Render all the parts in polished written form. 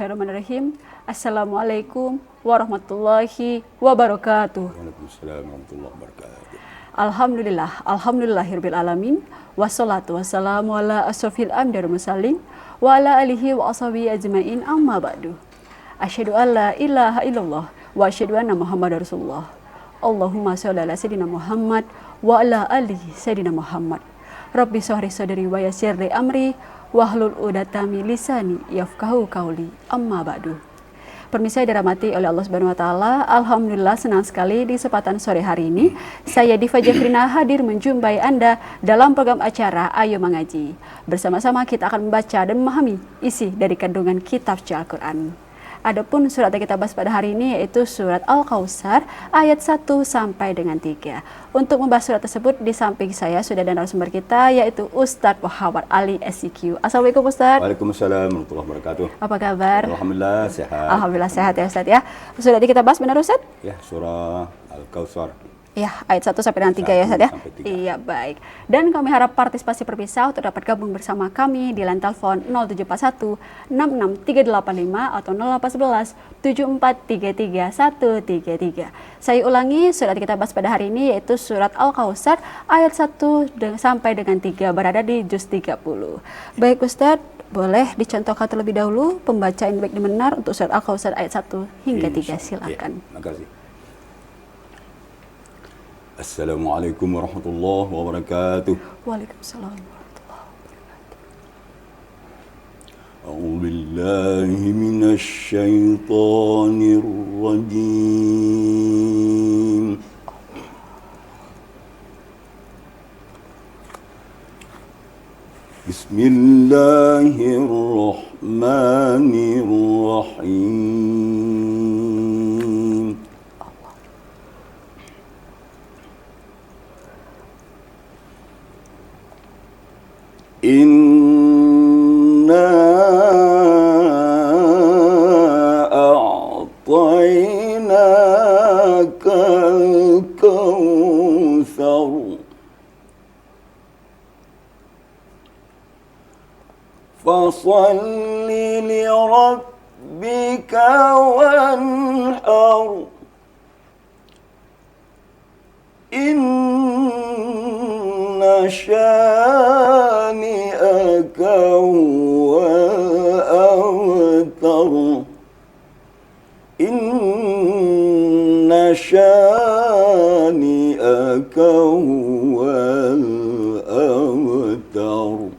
Bismillahirrahmanirrahim. Assalamualaikum warahmatullahi wabarakatuh. Waalaikumsalam warahmatullahi wabarakatuh. Alhamdulillahirabbil alamin. Wassalatu wassalamu ala asrofil anbiya'i wal mursalin wa ala alihi wa ashabihi ajmain, amma ba'du. Asyhadu an la ilaha illallah wa asyhadu anna Muhammadar Rasulullah. Allahumma sholli ala sayyidina Muhammad wa ala alihi sayyidina Muhammad. Rabbi shrah sadri wa yassir li amri wahlul 'uqdatam min lisani yafqahu qawli, amma ba'du. Pemirsa yang dirahmati oleh Allah Subhanahu wa taala, alhamdulillah senang sekali di kesempatan sore hari ini saya Diva Jafrina hadir menjumpai Anda dalam program acara Ayo Mengaji. Bersama-sama kita akan membaca dan memahami isi dari kandungan kitab suci Al-Qur'an. Adapun surat yang kita bahas pada hari ini yaitu surat Al-Kautsar ayat 1 sampai dengan 3. Untuk membahas surat tersebut di samping saya sudah ada narasumber kita yaitu Ustadz Muhammad Ali SIQ. Assalamualaikum Ustadz. Waalaikumsalam warahmatullahi wabarakatuh. Apa kabar? Alhamdulillah sehat. Alhamdulillah sehat ya Ustadz ya. Sudah kita bahas benar Ustadz? Ya, surah Al-Kautsar. Ya, ayat 1 sampai dengan 3 ya Ustadz ya. 1 sampai 3. Iya, baik. Dan kami harap partisipasi perpisah untuk dapat gabung bersama kami di line telepon 0741 66385 atau 0811 7433 133. Saya ulangi, surat kita bahas pada hari ini yaitu surat Al-Kautsar ayat 1 sampai dengan 3 berada di juz 30. Baik Ustadz, boleh dicontohkan terlebih dahulu pembacaan baik dan benar untuk surat Al-Kautsar ayat 1 hingga 3. Silakan. Ya, makasih. Assalamualaikum warahmatullahi wabarakatuh. Waalaikumsalam warahmatullahi wabarakatuh. A'udzu billahi minasy syaithanir rajim. Bismillahirrahmanirrahim. Inna a'tainaka al-kautsar fasalli li rabbika wanhar inna syani'aka huwal abtar inna syani'aka huwal abtar.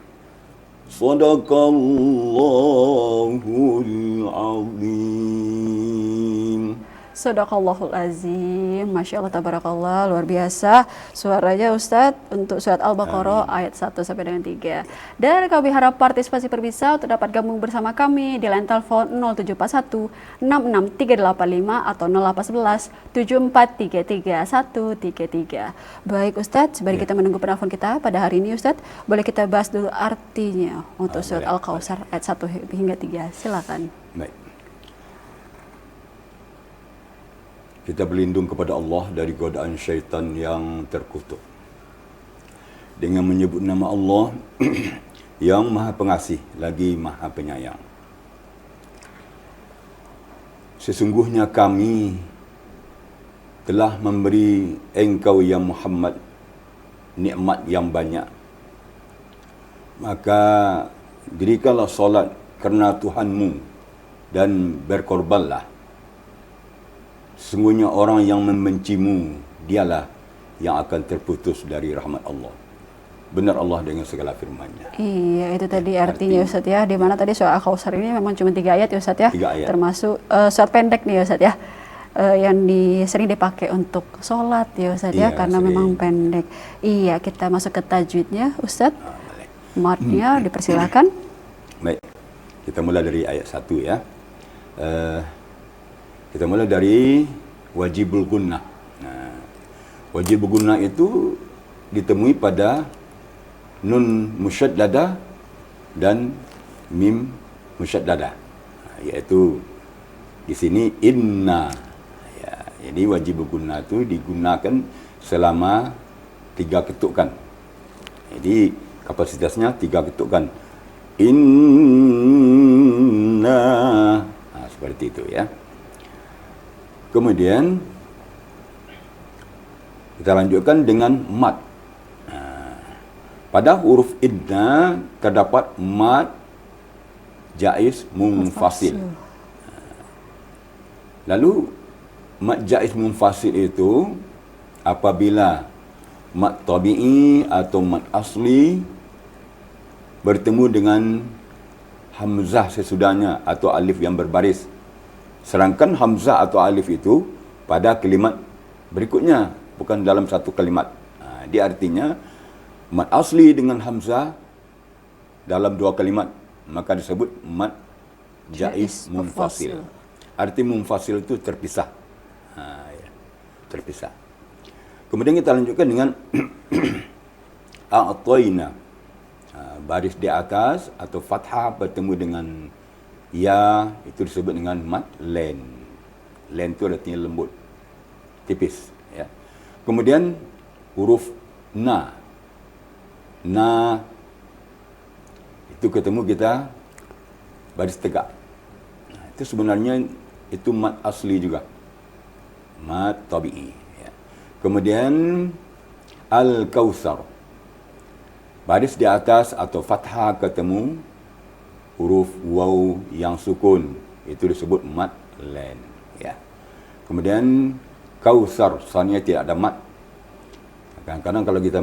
Sadaqallahul azim. Sadaqallahul azim. Masya Allah, tabarakallah, luar biasa suaranya Ustadz untuk surat Al-Baqarah ayat 1 sampai dengan 3. Dan kami harap partisipasi perpisah untuk dapat gabung bersama kami di line telepon 0741 66385 atau 0811 7433 133. Baik Ustadz, sebelum kita menunggu penelpon kita pada hari ini Ustadz, boleh kita bahas dulu artinya untuk surat Al-Kautsar ayat 1 hingga 3. Silakan. Baik. Kita berlindung kepada Allah dari godaan syaitan yang terkutuk dengan menyebut nama Allah yang Maha Pengasih lagi Maha Penyayang. Sesungguhnya kami telah memberi engkau ya Muhammad nikmat yang banyak. Maka dirikanlah solat kerana Tuhanmu dan berkorbanlah. Sesungguhnya orang yang membencimu, dialah yang akan terputus dari rahmat Allah. Benar Allah dengan segala firman-Nya. Iya, itu tadi artinya Ustadz ya. Di mana tadi surat Al-Kautsar ini memang cuma 3 ayat ya Ustadz ya. 3 ayat. Termasuk surat pendek nih Ustadz ya. Yang sering dipakai untuk sholat ya Ustadz ya, karena sering. memang pendek. Iya, kita masuk ke tajwidnya Ustadz. Matnya dipersilakan. Baik, kita mulai dari ayat 1 ya. Kita mulai dari wajibul gunnah. Nah, wajibul gunnah itu ditemui pada nun musyaddadah dan mim musyaddadah. Yaitu di sini inna. Ya, jadi wajibul gunnah itu digunakan selama 3 ketukan. Jadi kapasitasnya 3 ketukan. Inna seperti itu ya. Kemudian kita lanjutkan dengan mad. Pada huruf idna terdapat mad jaiz munfasil. Lalu mad jaiz munfasil itu apabila mad tabi'i atau mad asli bertemu dengan hamzah sesudahnya atau alif yang berbaris. Sedangkan hamzah atau alif itu pada kalimat berikutnya, bukan dalam satu kalimat. Dia artinya mad asli dengan hamzah dalam dua kalimat, maka disebut mad jaiz munfasil. Arti munfasil itu terpisah. Terpisah. Kemudian kita lanjutkan dengan a'tayna. Baris di atas atau fathah bertemu dengan ya, itu disebut dengan mad len. Len itu artinya lembut, tipis ya. Kemudian huruf na. Na itu ketemu kita baris tegak. Itu sebenarnya itu mad asli juga. Mad tabi'i ya. Kemudian al-kautsar. Baris di atas atau fathah ketemu huruf waw yang sukun, itu disebut mad len ya. Kemudian kautsar, sebenarnya tidak ada mad. Kadang-kadang kalau kita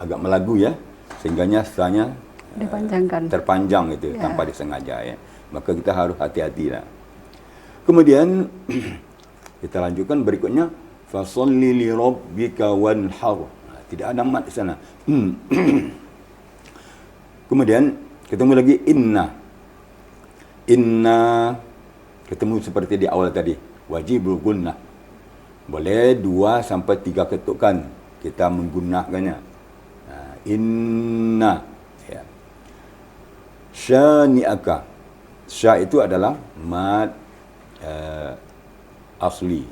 agak melagu ya, sehingganya setelahnya dipanjangkan, terpanjang itu tanpa disengaja ya. Maka kita harus hati-hati lah. Kemudian kita lanjutkan berikutnya, fasalli li rabbika wanhar. Tidak ada mad di sana. Kemudian ketemu lagi inna. Inna ketemu seperti di awal tadi, wajibul gunnah. Boleh 2 sampai 3 ketukan kita menggunakannya. Inna ya. Syani'aka. Sya itu adalah mad asli.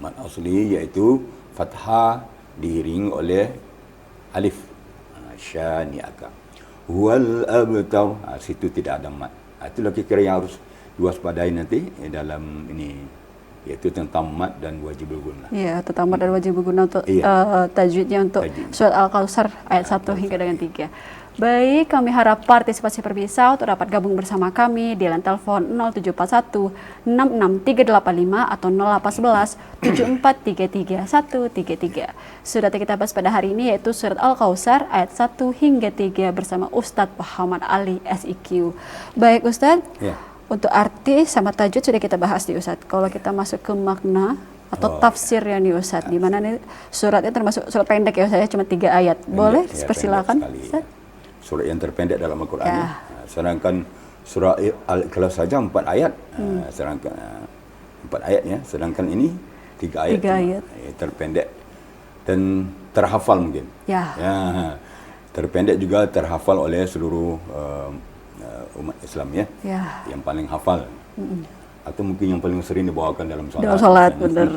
Mad asli iaitu fathah diiringi oleh alif. Syani'aka. Wal abtar, situ tidak ada mad. Itulah kira-kira yang harus diwaspadai nanti dalam ini, yaitu tentang mad dan wajibul gunnah. Iya, tentang mad dan wajibul gunnah untuk tajwidnya untuk surat Al-Kautsar ayat 1 hingga dengan 3. Baik, kami harap partisipasi pemirsa untuk dapat gabung bersama kami di line telepon 0741 66385 atau 0811 7433 133. Surat yang kita bahas pada hari ini yaitu surat Al-Kautsar ayat 1 hingga 3 bersama Ustadz Muhammad Ali SIQ. Baik Ustadz, untuk arti sama tajwid sudah kita bahas nih Ustadz. Kalau kita masuk ke makna atau tafsir ya nih Ustadz, di mana nih suratnya termasuk surat pendek ya Ustadz, cuma 3 ayat. Boleh persilakan Ustadz? Surat yang terpendek dalam Al-Quran sedangkan surah Al-Ikhlas saja 4 ayat. Sedangkan 4 ayat ya, sedangkan ini 3 ayat, 3 ayat. Terpendek dan terhafal mungkin ya, terpendek juga terhafal oleh seluruh umat Islam ya, yang paling hafal atau mungkin yang paling sering dibawakan dalam salat benar.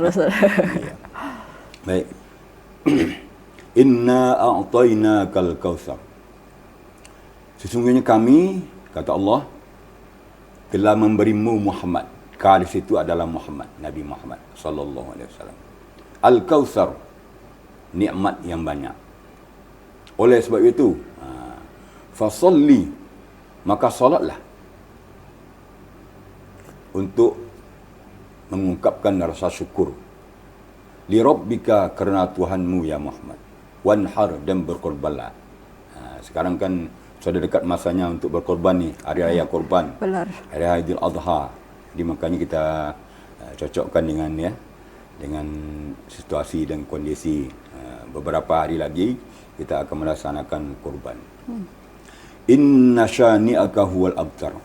Ya. Baik. Inna a'tainakal kautsar. Sesungguhnya kami, kata Allah, telah memberimu Muhammad. Ka di situ adalah Muhammad, Nabi Muhammad sallallahu alaihi wasallam. Al-Kautsar, nikmat yang banyak. Oleh sebab itu, fasalli, maka salatlah untuk mengungkapkan rasa syukur. Li rabbika, kerana Tuhanmu ya Muhammad. Wanhar, dan berkorbanlah. Sekarang kan sudah dekat masanya untuk berkorban ni, hari raya korban. Benar. Hari raya Idul Adha. Jadi makanya kita cocokkan dengan dengan situasi dan kondisi. Beberapa hari lagi kita akan melaksanakan korban. Inna syani'aka huwal abtar.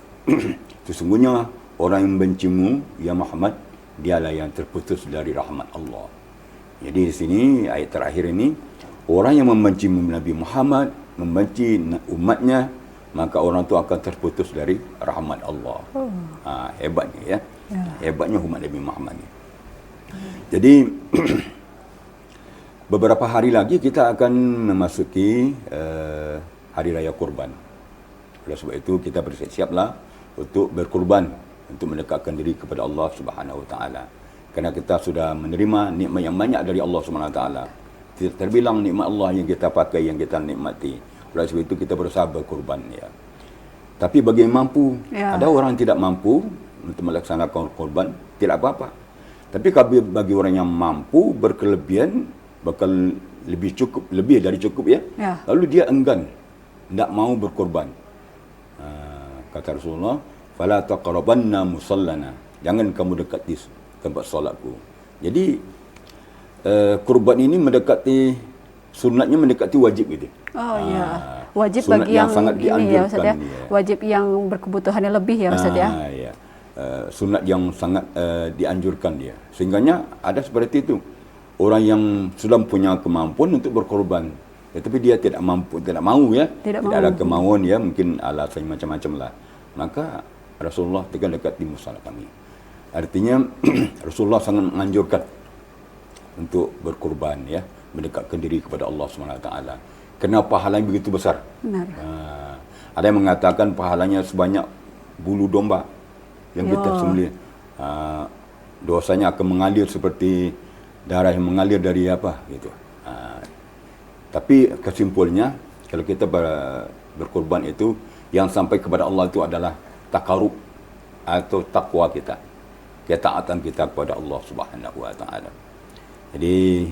Sesungguhnya orang yang bencimu ya Muhammad, dialah yang terputus dari rahmat Allah. Jadi di sini ayat terakhir ini, orang yang membenci Nabi Muhammad, membenci umatnya, maka orang itu akan terputus dari rahmat Allah. Hebatnya ya. Hebatnya umat Nabi Muhammad ni. Jadi beberapa hari lagi kita akan memasuki hari raya kurban. Oleh sebab itu kita bersiap-siaplah untuk berkurban untuk mendekatkan diri kepada Allah Subhanahu Wa Taala. Kerana kita sudah menerima nikmat yang banyak dari Allah Subhanahu Wa Taala. Tidak terbilang nikmat Allah yang kita pakai, yang kita nikmati. Oleh sebab itu kita berusaha berkorban, ya. Tapi bagi yang mampu, ada orang yang tidak mampu untuk melaksanakan korban, tidak apa-apa. Tapi bagi orang yang mampu berkelebihan, bakal lebih dari cukup, ya. Lalu dia enggan, tidak mau berkorban. Kata Rasulullah, "Fala taqrabanna musallana." Jangan kamu dekati tempat solatku. Jadi kurban ini mendekati sunatnya, mendekati wajib gitu. Oh iya. Wajib Sunat bagi yang sangat ini ya Ustaz ya. dianjurkan, ya. Wajib yang berkebutuhannya lebih ya Ustaz ya. Ya. Sunat yang sangat dianjurkan dia. Sehingganya ada seperti itu. Orang yang sudah punya kemampuan untuk berkorban, tapi dia tidak mampu, tidak mau, ya. Tidak ada kemauan, ya, mungkin alasan macam-macam lah. Maka Rasulullah tekan dekat di musala kami. Artinya Rasulullah sangat menganjurkan untuk berkorban, ya, mendekatkan diri kepada Allah SWT. Kerana pahalanya begitu besar. Benar. Ada yang mengatakan pahalanya sebanyak bulu domba yang kita sembelih. Dosanya akan mengalir seperti darah yang mengalir dari apa gitu. Tapi kesimpulannya, kalau kita berkorban itu, yang sampai kepada Allah itu adalah takarub atau takwa kita, ketaatan kita kepada Allah Subhanahu Wa Taala. Jadi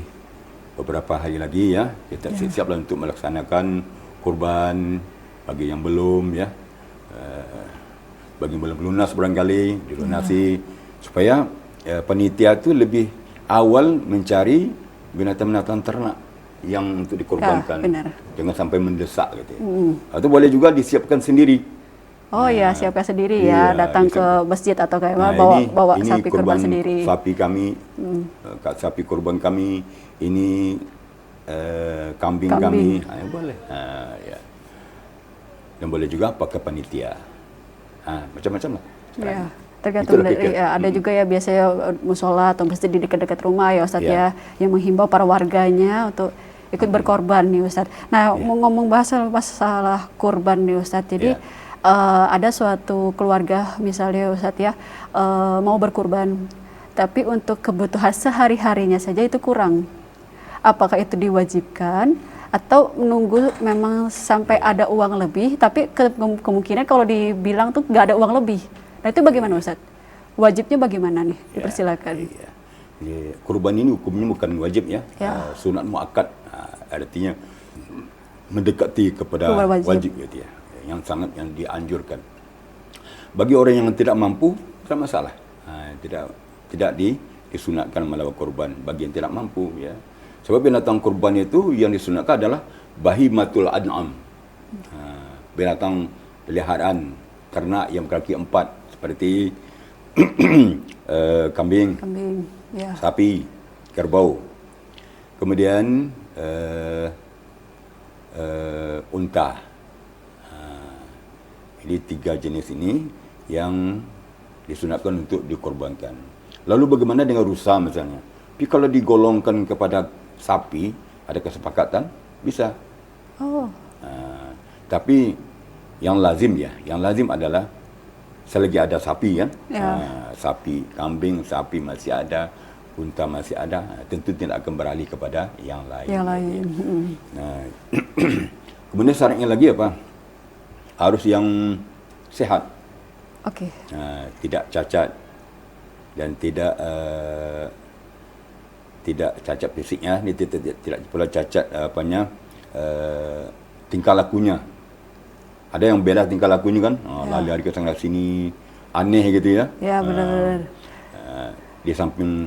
beberapa hari lagi, ya, kita siap-siaplah untuk melaksanakan kurban. Bagi yang belum, ya, bagi yang belum lunas barangkali dilunasi, supaya panitia itu lebih awal mencari binatang-binatang ternak yang untuk dikorbankan. Jangan sampai mendesak gitu. Atau boleh juga disiapkan sendiri. Oh ya, siapkan sendiri, ya, datang ke masjid atau kayak bawa sapi kurban sendiri. Sapi kami, sapi kurban kami, ini kambing kami, boleh. Ya. Dan boleh juga pakai panitia. Macam-macam lah. Ya, tergantung dari, ada juga ya biasanya musola atau masjid di dekat-dekat rumah, ya Ustaz, ya, yang menghimbau para warganya untuk ikut berkorban nih Ustaz. Nah, mau ngomong masalah kurban nih Ustaz. Jadi ada suatu keluarga misalnya Ustaz, ya, mau berkurban, tapi untuk kebutuhan sehari-harinya saja itu kurang. Apakah itu diwajibkan atau menunggu memang sampai ada uang lebih, tapi kemungkinan kalau dibilang tuh nggak ada uang lebih. Nah, itu bagaimana Ustaz? Wajibnya bagaimana nih? Dipersilakan. Kurban ini hukumnya bukan wajib, ya. Sunat muakkad, artinya mendekati kepada wajib gitu, ya. Yang sangat yang dianjurkan. Bagi orang yang tidak mampu, tidak masalah. Tidak disunatkan melakukan kurban bagi yang tidak mampu, ya. Sebab binatang kurban itu yang disunatkan adalah bahimatul an'am. Binatang peliharaan ternak yang berkaki 4 seperti kambing, sapi, kerbau. Kemudian unta. Jadi 3 jenis ini yang disunatkan untuk dikorbankan. Lalu bagaimana dengan rusa misalnya? Tapi kalau digolongkan kepada sapi, ada kesepakatan, bisa. Tapi yang lazim, ya, yang lazim adalah selagi ada sapi, ya, sapi, kambing, sapi masih ada, unta masih ada, tentu tidak akan beralih kepada yang lain. Nah, kemudian syaratnya lagi apa? Harus yang sehat. Tidak cacat dan tidak cacat fisiknya, ini tidak pula cacat tingkah lakunya. Ada yang beda tingkah lakunya kan, lari ke sana sini, aneh gitu, ya. Ya, benar-benar. Di samping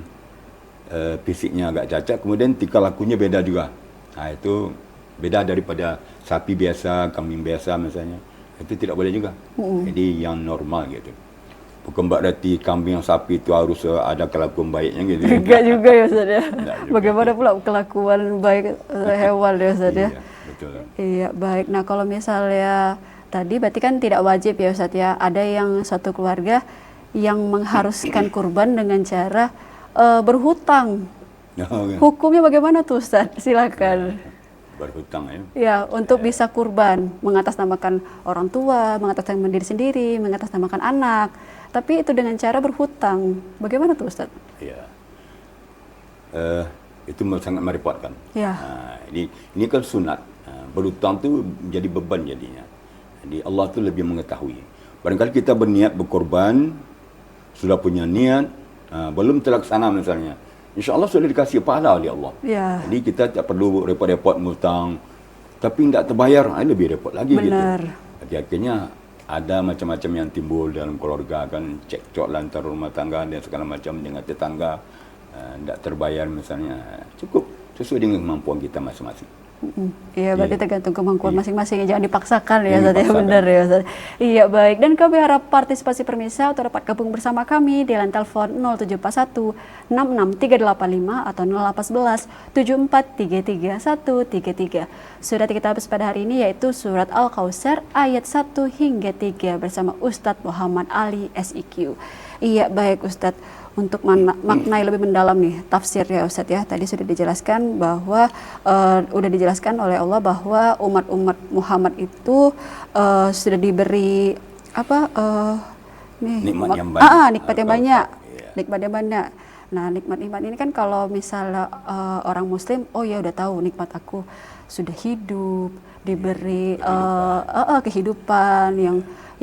fisiknya agak cacat, kemudian tingkah lakunya beda juga. Itu beda daripada sapi biasa, kambing biasa misalnya. Itu tidak boleh juga. Jadi yang normal gitu. Bukan berarti kambing yang sapi itu harus ada kelakuan baiknya gitu. Enggak juga, ya Ustaz, ya. Bagaimana pula kelakuan baik hewan, ya Ustaz, ya. Betul. Iya, baik. Nah, kalau misalnya tadi berarti kan tidak wajib, ya Ustaz, ya. Ada yang satu keluarga yang mengharuskan kurban dengan cara berhutang. Hukumnya bagaimana tuh Ustaz? Silakan. Berhutang, ya. Ya, untuk bisa kurban, mengatasnamakan orang tua, mengatasnamakan diri sendiri, mengatasnamakan anak. tapi itu dengan cara berhutang. Bagaimana tuh Ustaz? Ya. Itu sangat merepotkan. Ya. Ini kan sunat. Berhutang tu jadi beban jadinya. Jadi Allah tu lebih mengetahui. Barangkali kita berniat berkorban, sudah punya niat, belum terlaksana misalnya, insya-Allah sudah dikasih pahala oleh Allah. Ya. Jadi kita tak perlu repot-repot berhutang, tapi tidak terbayar, lebih repot lagi. Benar. Gitu. Jadi akhirnya ada macam-macam yang timbul dalam keluarga, kan cekcok lantar rumah tangga dan segala macam dengan tetangga, tidak terbayar misalnya. Cukup sesuai dengan kemampuan kita masing-masing. Iya, berarti tergantung kemampuan masing-masing. Jangan dipaksakan ya, Jangan Ustaz. Ya, dipaksakan. benar ya, Ustaz. Iya, baik. Dan kami harap partisipasi pemirsa untuk dapat gabung bersama kami di line telepon 0741 66385 atau 0811 7433 133. Surat kita habis pada hari ini yaitu surat Al-Kautsar ayat 1 hingga 3 bersama Ustadz Muhammad Ali SIQ. Iya, baik Ustadz. Untuk makna yang lebih mendalam nih tafsir ya Ustadz ya, tadi sudah dijelaskan bahwa udah dijelaskan oleh Allah bahwa umat Muhammad itu sudah diberi apa Nikmat yang banyak. nikmat yang banyak. Nikmat yang banyak. Nah, nikmat-nikmat ini kan kalau misalnya orang muslim, oh ya udah tahu nikmat aku sudah hidup, diberi kehidupan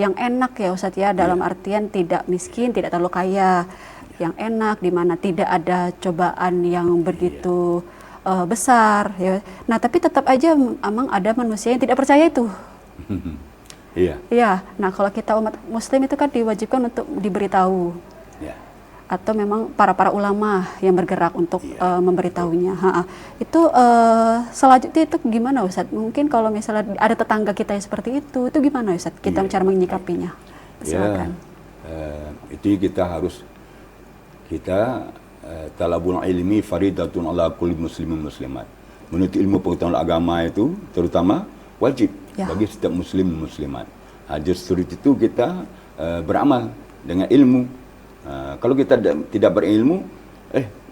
yang enak ya Ustadz ya, dalam artian tidak miskin, tidak terlalu kaya, yang enak, di mana tidak ada cobaan yang begitu besar ya. Nah, tapi tetap aja memang ada manusia yang tidak percaya itu. Iya. Iya. Nah, kalau kita umat muslim itu kan diwajibkan untuk diberitahu. Ya. Atau memang para ulama yang bergerak untuk memberitahunya. Itu selanjutnya itu gimana Ustadz? Mungkin kalau misalnya ada tetangga kita yang seperti itu gimana Ustadz? Kita cara menyikapinya. Silakan. Itu kita talabul ilmi faridatun ala kulli muslimin muslimat. Menuntut ilmu pengetahuan agama itu terutama wajib bagi setiap muslim muslimat. Justru itu kita beramal dengan ilmu. Kalau kita tidak berilmu,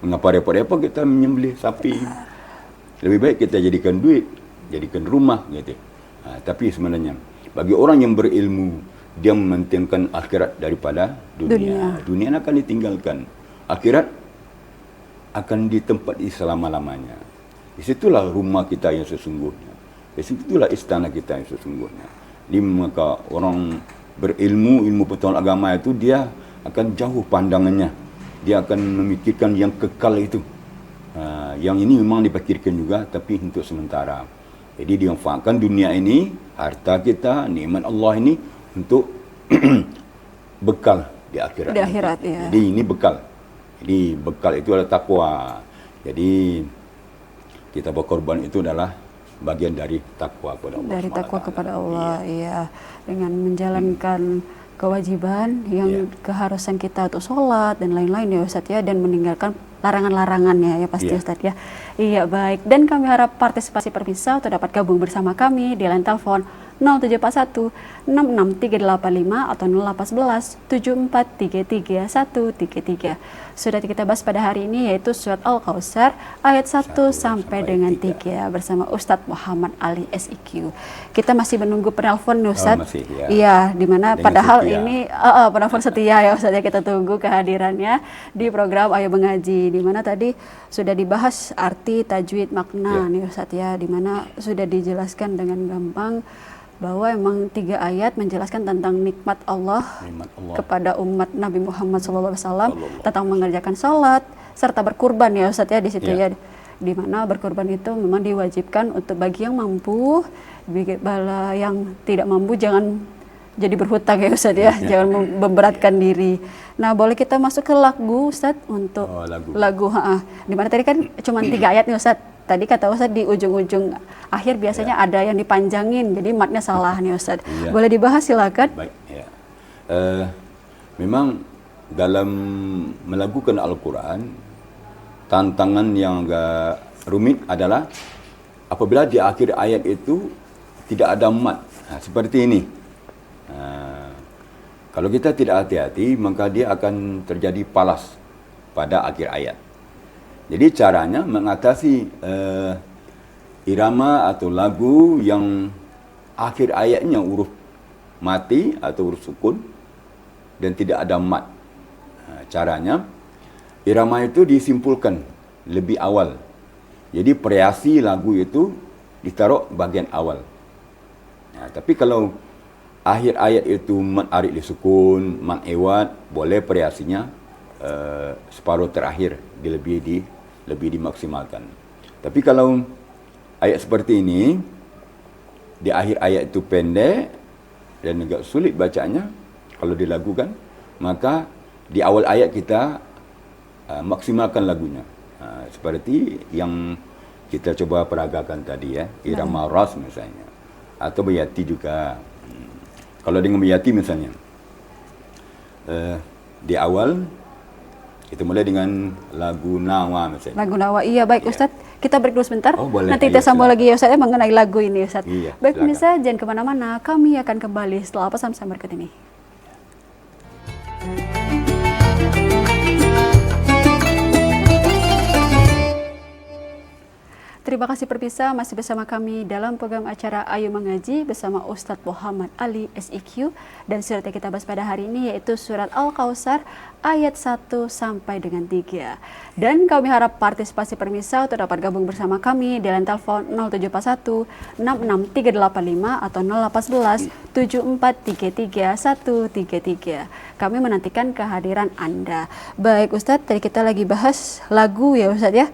mengapa repot-repot kita menyembelih sapi? Lebih baik kita jadikan duit, jadikan rumah gitu. Tapi sebenarnya bagi orang yang berilmu, dia mementingkan akhirat daripada dunia. Dunia akan ditinggalkan. Akhirat akan ditempati selama-lamanya. Di situlah rumah kita yang sesungguhnya. Di situlah istana kita yang sesungguhnya. Jadi maka orang berilmu, ilmu pengetahuan agama itu dia akan jauh pandangannya. Dia akan memikirkan yang kekal itu. Yang ini memang dipikirkan juga, tapi untuk sementara. Jadi dimanfaatkan dunia ini, harta kita, nikmat Allah ini untuk bekal di akhirat. Di akhirat, ya. Jadi ini bekal. Jadi bekal itu adalah takwa. Jadi kita berkorban itu adalah bagian dari takwa kepada Allah. Dari takwa kepada Allah, iya. Dengan menjalankan kewajiban yang keharusan kita untuk sholat dan lain-lain ya Ustadz ya, dan meninggalkan larangan-larangannya ya pasti Ustadz ya. Iya, baik. Dan kami harap partisipasi pemirsa untuk dapat gabung bersama kami di line telepon 0741 66385 atau 0811 7433 133. Surat kita bahas pada hari ini yaitu surat Al-Kautsar ayat 1 sampai dengan 3 bersama Ustadz Muhammad Ali SIQ. Kita masih menunggu penelpon Ustadz. Iya, dimana padahal setia. Ini penelpon setia ya Ustadz ya, kita tunggu kehadirannya di program Ayo Mengaji, dimana tadi sudah dibahas arti, tajwid, makna nih Ustadz ya, dimana sudah dijelaskan dengan gampang bahwa emang 3 ayat menjelaskan tentang nikmat Allah kepada umat Nabi Muhammad SAW tentang mengerjakan sholat serta berkurban ya Ustadz ya di situ ya, di mana berkurban itu memang diwajibkan untuk bagi yang mampu, bala yang tidak mampu jangan jadi berhutang ya Ustadz ya, jangan memberatkan diri. Nah, boleh kita masuk ke lagu Ustadz untuk lagu dimana tadi kan cuma 3 ayat nih Ustadz. Tadi kata Ustadz di ujung-ujung akhir biasanya ada yang dipanjangin, jadi matnya salah nih Ustadz. Boleh dibahas silakan. Baik, ya. Memang dalam melakukan Al-Quran, tantangan yang agak rumit adalah apabila di akhir ayat itu tidak ada mat. Seperti ini. Kalau kita tidak hati-hati, maka dia akan terjadi palas pada akhir ayat. Jadi caranya mengatasi irama atau lagu yang akhir ayatnya huruf mati atau huruf sukun, dan tidak ada mat. Caranya, irama itu disimpulkan lebih awal. Jadi variasi lagu itu ditaruh bagian awal. Tapi kalau akhir ayat itu mat arid disukun, mat iwad, boleh variasinya separuh terakhir lebih dimaksimalkan. Tapi kalau ayat seperti ini, di akhir ayat itu pendek dan agak sulit bacanya kalau dilagukan, maka di awal ayat kita maksimalkan lagunya. Seperti yang kita coba peragakan tadi ya, irama ras misalnya, atau bayati juga. Kalau dengan bayati misalnya, di awal kita mulai dengan lagu Nawa misalnya. Lagu Nawa, iya baik Ustaz. Kita break dulu sebentar. Oh, boleh. Nanti kita sambung lagi ya Ustaz ya, mengenai lagu ini Ustaz. Iya, Baik pemirsa, jangan kemana-mana. Kami akan kembali setelah pesan-pesan berikut ini. Terima kasih pemirsa, masih bersama kami dalam program acara Ayo Mengaji bersama Ustadz Muhammad Ali SIQ, dan surat yang kita bahas pada hari ini yaitu surat Al-Kautsar ayat 1 sampai dengan 3. Dan kami harap partisipasi pemirsa untuk dapat gabung bersama kami di line telepon 0741 66385 atau 0811 7433 133. Kami menantikan kehadiran Anda. Baik Ustadz, tadi kita lagi bahas lagu ya Ustadz ya.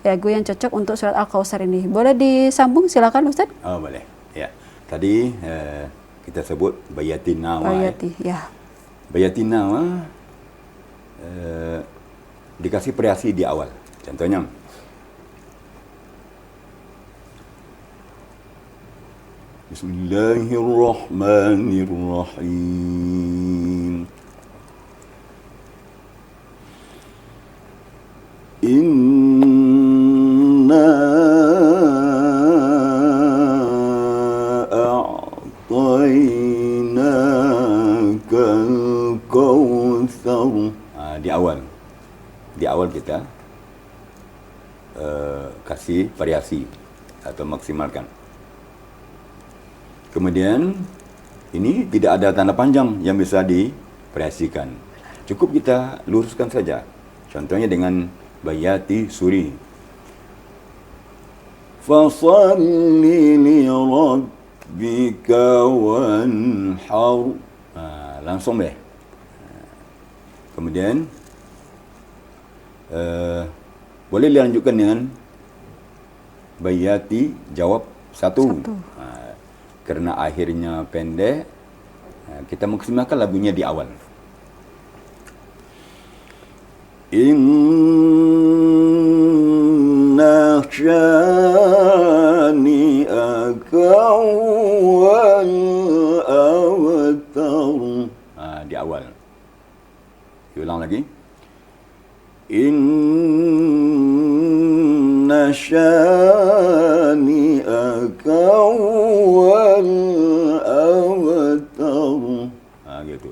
Lagu yang cocok untuk surat Al-Kautsar ini. Boleh disambung, silakan Ustaz. Oh, boleh. Ya. Tadi kita sebut Bayatin Nawa. Bayati, ya. Bayatin Nawa dikasih variasi di awal. Contohnya, Bismillahirrahmanirrahim. Inna a'tainakal kautsar. Di awal kita kasih variasi atau maksimalkan. Kemudian ini tidak ada tanda panjang yang bisa divariasikan. Cukup kita luruskan saja. Contohnya dengan Bayati Suri. Fasalli li rabbika wanhar. Langsung deh. Kemudian boleh dilanjutkan dengan Bayati jawab satu. Karena akhirnya pendek, kita maksimalkan lagunya di awal. Inna syani'aka wal abtar. Di awal. Diulang lagi. Inna syani'aka wal abtar. Gitu.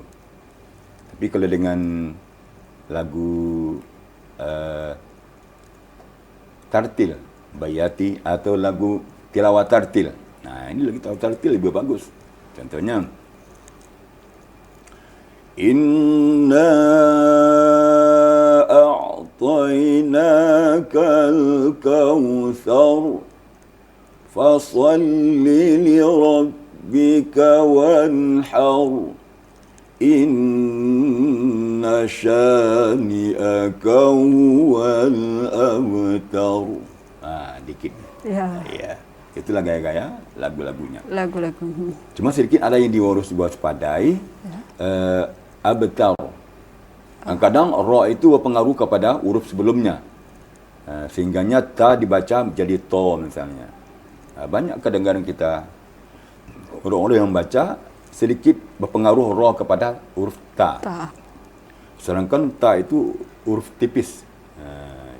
Tapi kalau dengan lagu tartil, bayati atau lagu tilawat tartil. Nah, ini lagi tilawat tartil lebih bagus. Contohnya, Inna a'tainakal kautsar fasalli li rabbika wanhar. Inna syani'aka huwal abtar. Dikit. Ya. Itulah gaya-gaya lagu-lagunya. Lagu-lagu. Cuma sedikit ada yang diwaspadai. Abtar. Kadang ra itu berpengaruh kepada huruf sebelumnya. Sehingganya ta dibaca menjadi to misalnya. Banyak kadang-kadang kita orang-orang yang baca sedikit berpengaruh ra kepada huruf ta. Sedangkan ta itu huruf tipis.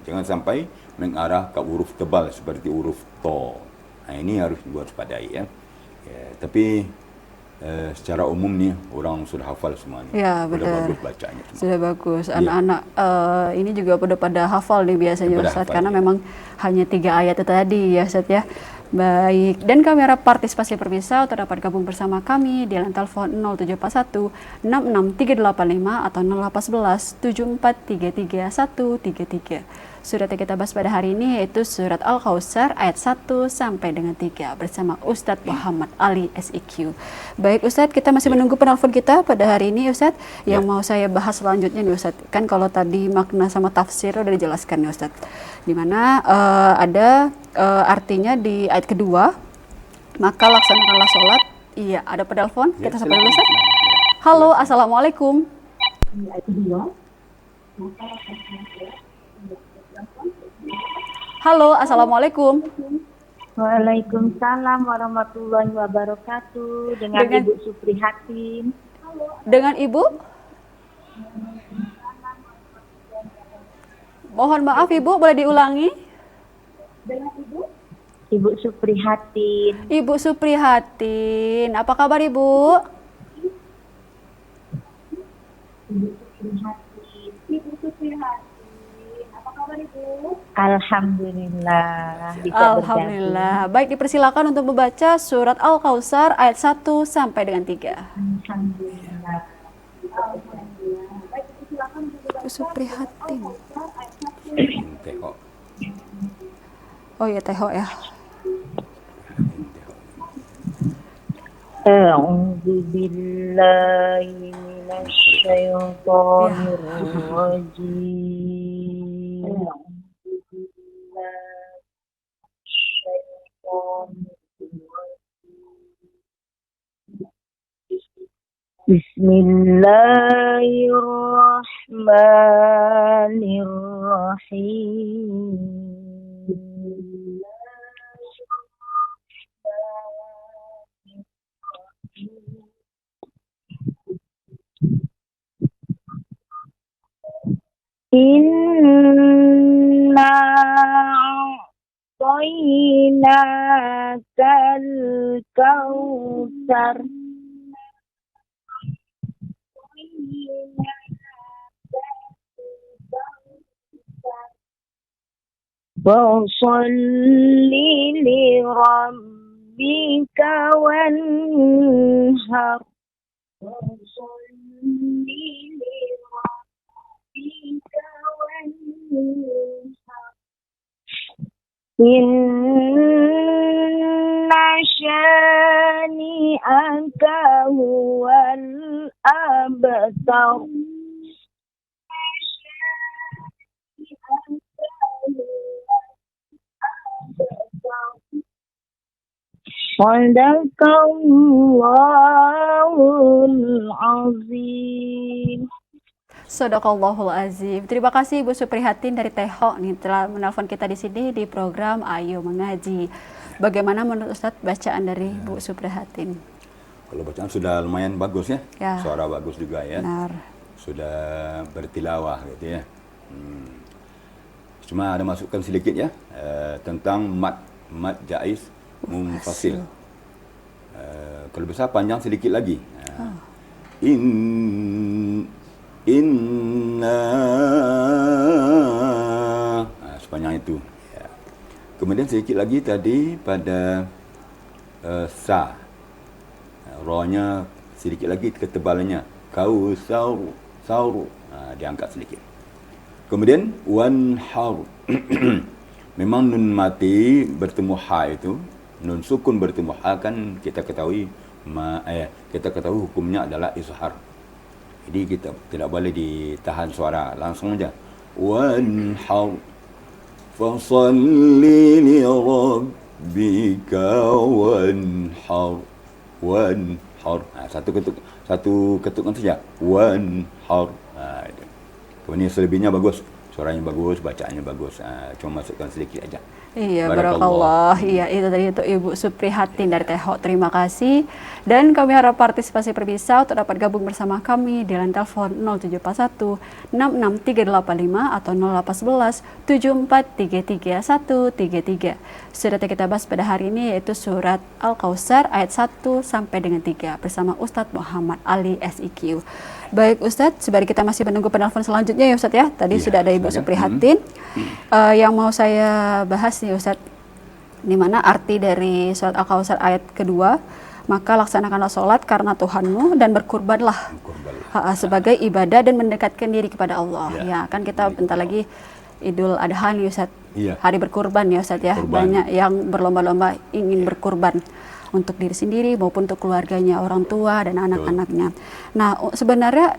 Jangan sampai mengarah ke huruf tebal seperti huruf to. Ini harus diwaspadai ya. Tapi secara umum nih orang sudah hafal semuanya. Ya, sudah betul. bagus bacanya. Sudah bagus. Anak-anak ini juga pada hafal nih biasanya Ustaz, karena memang hanya 3 ayat itu tadi ya Ustaz ya. Baik, dan kami harap partisipasi pemirsa untuk dapat gabung bersama kami di line telepon 0741 66385 atau 0811 7433 133. Surat yang kita bahas pada hari ini yaitu surat Al-Kautsar ayat 1 sampai dengan 3 bersama Ustadz Muhammad Ali SIQ. Baik Ustadz, kita masih menunggu penelpon kita pada hari ini Ustadz. Yang mau saya bahas selanjutnya nih Ustadz, kan kalau tadi makna sama tafsir udah dijelaskan nih Ustadz, dimana ada artinya di ayat kedua, maka laksanakanlah sholat. Iya, ada penelpon, kita sapa dulu Ustadz. Halo, assalamualaikum. Halo, assalamualaikum. Waalaikumsalam warahmatullahi wabarakatuh. Dengan Ibu Suprihatin. Dengan Ibu? Mohon maaf Ibu, boleh diulangi? Dengan Ibu Suprihatin. Ibu Suprihatin, apa kabar Ibu? Ibu Suprihatin. Apa kabar Ibu? Alhamdulillah. Alhamdulillah. Baik, dipersilakan untuk membaca surat Al-Kautsar ayat 1 sampai dengan 3. Alhamdulillah. Baik, dipersilakan untuk membaca Suprihatin. Tengok. Oh ya, Teho ya. A'udzu billahi minasyaitonir rajim. Bismillahirrahmanirrahim. Inna a'tainakal kautsar. Fasalli li rabbika wanhar. Fasalli li rabbika wanhar. Inna syani'aka huwal abtar. Sadaqallahul azim. Sadaqallahul azim. Terima kasih Ibu Suprihatin dari Teho nih telah menelpon kita di sini di program Ayo Mengaji. Bagaimana menurut Ustadz bacaan dari Ibu Suprihatin? Kalau bacaan sudah lumayan bagus ya. Ya. Suara bagus juga ya. Benar. Sudah bertilawah gitu ya. Cuma ada masukkan sedikit ya tentang mad jaiz munfasil. Kalau bisa panjang sedikit lagi. Inna sepanjang itu. Ya. Kemudian sedikit lagi tadi pada sa. Ra-nya sedikit lagi ketebalannya. Kautsar, saur. Diangkat sedikit. Kemudian wanhar. Memang nun mati bertemu ha itu, nun sukun bertemu ha kan kita ketahui hukumnya adalah izhar. Jadi kita tidak boleh ditahan suara, langsung aja. Wanhar. Fasalli li rabbika wanhar. Wanhar. Satu ketukan saja. Wanhar. Itu. Kemudian selebihnya bagus. Suaranya bagus, bacaannya bagus. Cuma masukkan sedikit aja. Iya, barakallah. Iya, itu tadi untuk Ibu Suprihatin dari Teho. Terima kasih. Dan kami harap partisipasi pemirsa untuk dapat gabung bersama kami di line telepon 0741 66385 atau 0811 7433 133. Surat yang kita bahas pada hari ini yaitu surat Al-Kautsar ayat 1 sampai dengan 3 bersama Ustadz Muhammad Ali SIQ. Baik Ustadz, sembari kita masih menunggu penelpon selanjutnya ya Ustadz ya. Tadi sudah ada Ibu Suprihatin. Yang mau saya bahas nih Ustadz, Di mana arti dari surat Al-Kautsar ayat kedua, maka laksanakanlah sholat karena Tuhanmu dan berkurbanlah sebagai ibadah dan mendekatkan diri kepada Allah. Ya, kan kita bentar lagi Idul Adha nih Ustaz. Iya. Hari berkurban ya Ustaz ya. Kurban. Banyak yang berlomba-lomba ingin berkurban untuk diri sendiri maupun untuk keluarganya, orang tua dan anak-anaknya. Nah, sebenarnya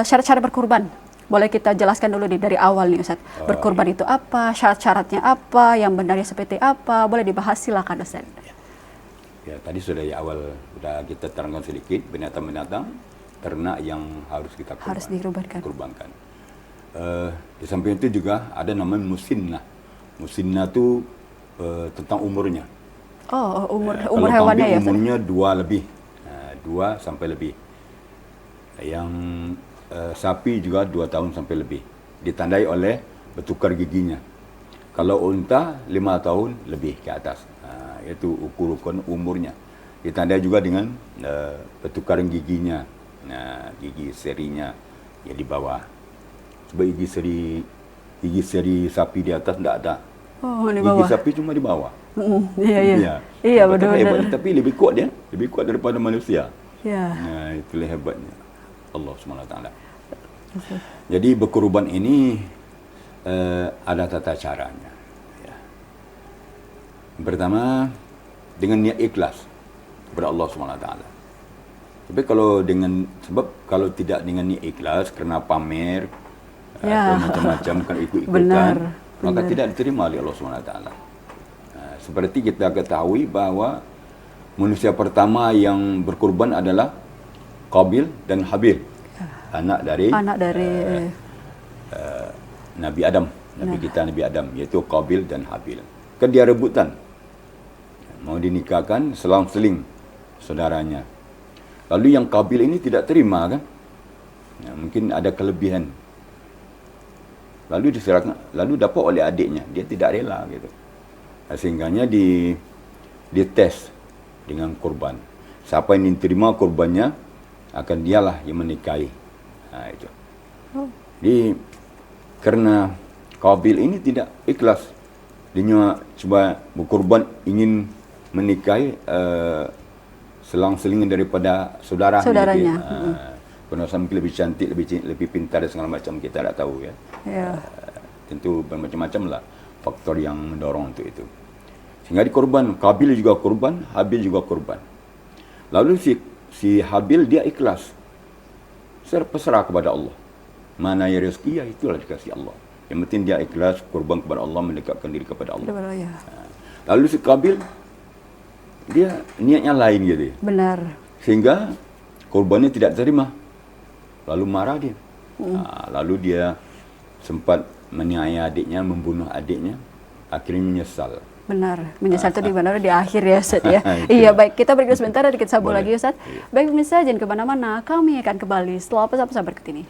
syarat-syarat berkurban boleh kita jelaskan dulu dari awal nih Ustaz. Berkurban itu apa? Syarat-syaratnya apa? Yang benarnya seperti apa? Boleh dibahas, silakan Ustaz. Ya, tadi sudah di awal sudah kita terangkan sedikit binatang-binatang ternak yang harus kita Harus kurbankan. Di samping itu juga ada namanya musinnah. Musinnah itu tentang umurnya. Oh, umur Kalau hewannya kambing ya Ustaz? umurnya 2 lebih. 2 sampai lebih. Yang sapi juga 2 tahun sampai lebih. Ditandai oleh bertukar giginya. Kalau unta 5 tahun lebih ke atas. Itu ukur-ukuran umurnya. Ditandai juga dengan pertukaran giginya. Gigi serinya yang di bawah. Sebab gigi seri sapi di atas tidak ada. Oh, di Gigi bawah. sapi cuma di bawah. Iya. Iya, Betapa benar-benar. hebatnya, tapi lebih kuat dia, lebih kuat daripada manusia. Ya. Nah, itulah hebatnya Allah SWT. Jadi berkurban ini ada tata caranya. Ya. Yang pertama dengan niat ikhlas kepada Allah SWT. Tapi kalau tidak dengan niat ikhlas kerana pamer atau macam-macam kan ikut-ikutan, maka tidak diterima oleh Allah SWT. Seperti kita ketahui bahawa manusia pertama yang berkorban adalah Qabil dan Habil, anak dari Nabi Adam, Nabi Adam, iaitu Qabil dan Habil. Kan dia rebutan, mau dinikahkan selang-seling saudaranya. Lalu yang Qabil ini tidak terima kan, mungkin ada kelebihan. Lalu diserahkan, lalu dapat oleh adiknya, dia tidak rela gitu. Sehingganya dites dengan korban. Siapa yang diterima korbannya akan dialah yang menikahi. Itu. Jadi kerana Qabil ini tidak ikhlas, dia cuba berkorban ingin menikahi selang-seling daripada saudaranya. Kerana mungkin lebih cantik, lebih pintar dan segala macam, kita tak tahu ya. Tentu bermacam-macam lah faktor yang mendorong untuk itu. Sehingga dikorban, Qabil juga korban, Habil juga korban. Lalu si Habil dia ikhlas, berserah kepada Allah. Mana ya rezeki, ya itulah dikasih Allah. Yang penting dia ikhlas, korban kepada Allah, mendekatkan diri kepada Allah. Lalu si Qabil, dia niatnya lain gitu. Benar. Sehingga korbannya tidak terima. Lalu marah dia. Lalu dia sempat menganiaya adiknya, membunuh adiknya, akhirnya menyesal. Benar, menyesal itu di mana di akhir ya Ustaz ya. Iya, baik, kita break sebentar, kita sambung lagi Ustaz. Baik pemirsa, jangan kemana-mana, kami akan kembali setelah pesan-pesan berikut ini.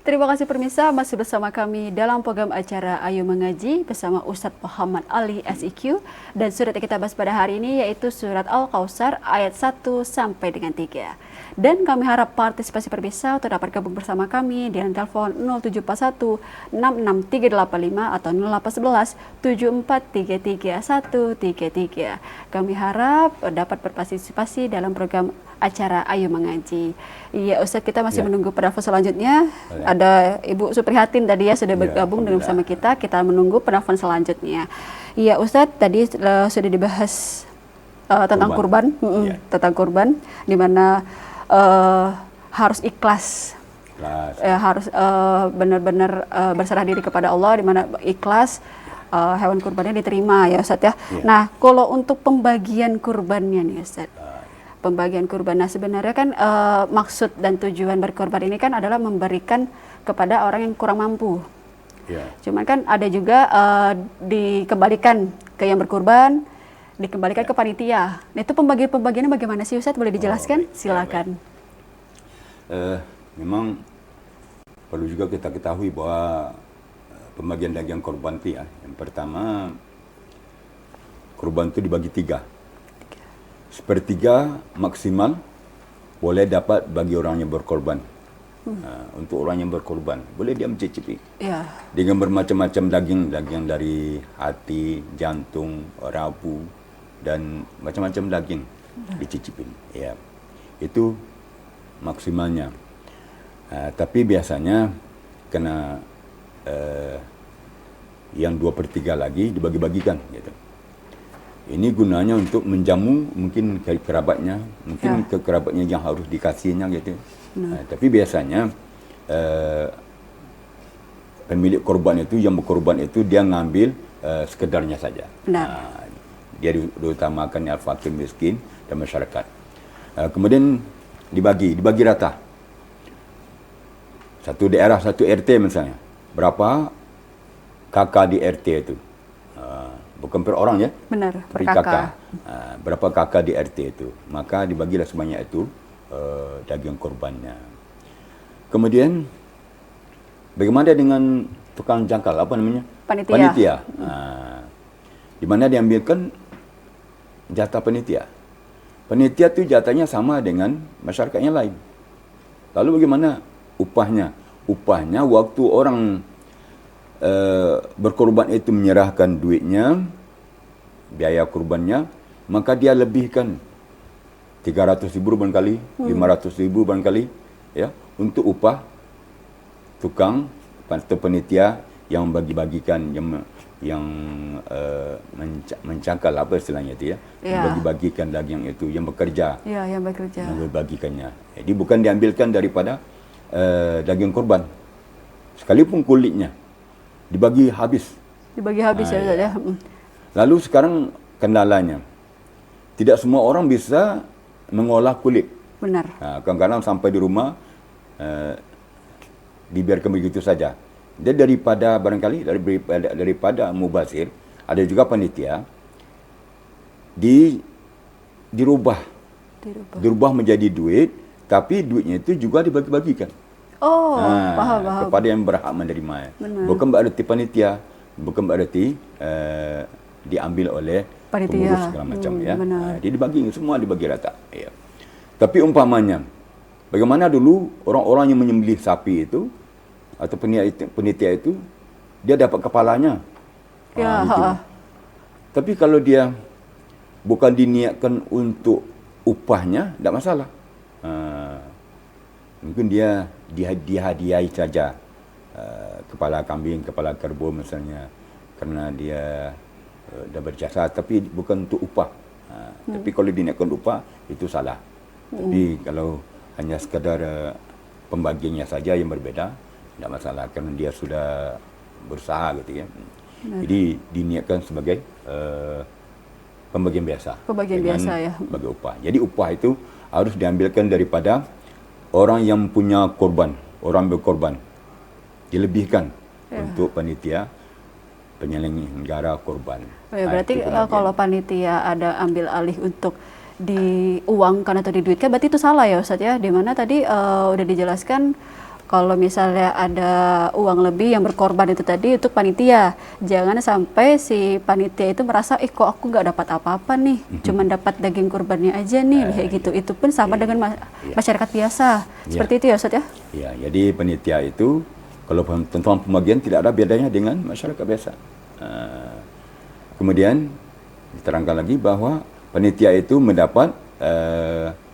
Terima kasih pemirsa, masih bersama kami dalam program acara Ayo Mengaji bersama Ustadz Muhammad Ali SIQ, dan surat yang kita bahas pada hari ini yaitu surat Al-Kautsar ayat 1 sampai dengan 3. Dan kami harap partisipasi pemirsa untuk dapat gabung bersama kami dengan telepon 0741 66385 atau 0811 7433 133. Kami harap dapat berpartisipasi dalam program acara Ayo Mengaji. Iya Ustadz, kita masih menunggu penelpon selanjutnya. Ada Ibu Suprihatin tadi ya sudah bergabung dengan bersama kita. Kita menunggu penelpon selanjutnya. Iya Ustadz, tadi sudah dibahas tentang kurban, tentang kurban, di mana harus ikhlas. Harus benar-benar berserah diri kepada Allah, di mana ikhlas hewan kurbannya diterima ya Ustadz ya. Nah, kalau untuk pembagian kurbannya nih Ustadz, pembagian kurban. Nah, sebenarnya kan maksud dan tujuan berkorban ini kan adalah memberikan kepada orang yang kurang mampu. Cuman kan ada juga dikembalikan ke yang berkorban, dikembalikan ke panitia. Nah, itu pembagiannya bagaimana sih Ustadz? Boleh dijelaskan? Silakan. Memang perlu juga kita ketahui bahwa pembagian daging korban itu ya, yang pertama korban itu dibagi 3. 1/3 maksimal boleh dapat bagi orang yang berkorban. Untuk orang yang berkorban, boleh dia mencicipi. Ya. Dengan bermacam-macam daging dari hati, jantung, rabu dan macam-macam daging dicicipin. Ya, itu maksimalnya. Tapi biasanya kena yang 2/3 lagi dibagi-bagikan. Gitu. Ini gunanya untuk menjamu mungkin kerabatnya, mungkin ke kerabatnya yang harus dikasihnya gitu. Tapi biasanya pemilik korban itu, yang berkorban itu, dia ngambil sekedarnya saja. Dia diutamakan al-fakir, miskin dan masyarakat. Kemudian dibagi rata. Satu daerah, satu RT misalnya. Berapa kakak di RT itu? Bukan per orang ya? Benar, per kakak. kakak. Berapa kakak di RT itu? Maka dibagilah sebanyak itu daging korbannya. Kemudian bagaimana dengan tukang jangkal, apa namanya? Panitia. Di mana diambilkan jatah panitia. Panitia itu jatahnya sama dengan masyarakat yang lain. Lalu bagaimana upahnya? Upahnya waktu orang berkorban itu menyerahkan duitnya, biaya kurbannya, maka dia lebihkan 300.000 barangkali, 500.000 barangkali, ya, untuk upah tukang atau panitia yang bagi-bagikan, yang mencangkal, apa istilahnya itu ya, bagi-bagikan daging itu, yang bekerja, yang bekerja, membagikannya. Jadi bukan diambilkan daripada daging korban, sekalipun kulitnya dibagi habis. Ya. Lalu sekarang kendalanya, tidak semua orang bisa mengolah kulit. Benar. Kadang-kadang sampai di rumah dibiarkan begitu saja. Dia daripada daripada mubazir, ada juga panitia dirubah menjadi duit, tapi duitnya itu juga dibagi-bagikan. Paham. Kepada yang berhak menerima. Bukan berarti panitia, bukan berarti diambil oleh pengurus segala macam. Ya. Dia semua dibagi rata. Ya. Tapi umpamanya, bagaimana dulu orang-orang yang menyembelih sapi itu atau penitia itu, dia dapat kepalanya. Tapi kalau dia bukan diniatkan untuk upahnya, tidak masalah. Mungkin dia dihadiahi saja kepala kambing, kepala kerbau misalnya, karena dia dah berjasa, tapi bukan untuk upah. Tapi kalau diniatkan upah, itu salah. Tapi kalau hanya sekadar pembagiannya saja yang berbeda, tidak masalah, karena dia sudah berusaha gitu ya. Jadi diniatkan sebagai pembagian biasa. Sebagai upah. Jadi upah itu harus diambilkan daripada orang yang punya korban, orang berkorban. Dilebihkan untuk panitia penyelenggara korban. Berarti kalau panitia ada ambil alih untuk diuangkan atau diduitkan, berarti itu salah ya Ustadz ya? Dimana tadi udah dijelaskan kalau misalnya ada uang lebih yang berkorban itu tadi untuk panitia, jangan sampai si panitia itu merasa, kok aku nggak dapat apa-apa nih, cuma dapat daging kurbannya aja nih, kayak gitu. Itu pun sama dengan masyarakat biasa, seperti itu ya Ustadz ya? Ya, jadi panitia itu kalau tentang pembagian tidak ada bedanya dengan masyarakat biasa. Kemudian diterangkan lagi bahwa panitia itu mendapat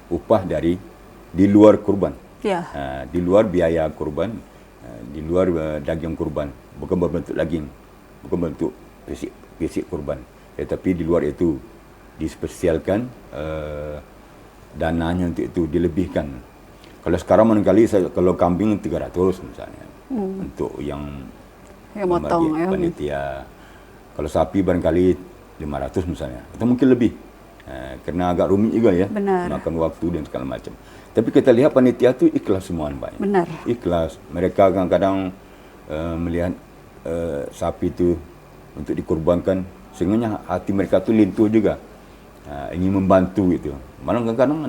upah di luar kurban. Di luar biaya kurban, di luar daging kurban, bukan berbentuk daging, bukan berbentuk fisik kurban, tetapi di luar itu dispesialkan dananya untuk itu dilebihkan. Kalau sekarang barangkali kalau kambing 300 misalnya untuk yang motong panitia. Kalau sapi barangkali 500 misalnya, atau mungkin lebih. Karena agak rumit juga ya, makan waktu dan segala macam. Tapi kita lihat panitia itu ikhlas semua banyak. Ikhlas. Mereka kadang-kadang melihat sapi itu untuk dikorbankan, sehingga hati mereka itu lintuh juga, ingin membantu gitu. Malah kadang-kadang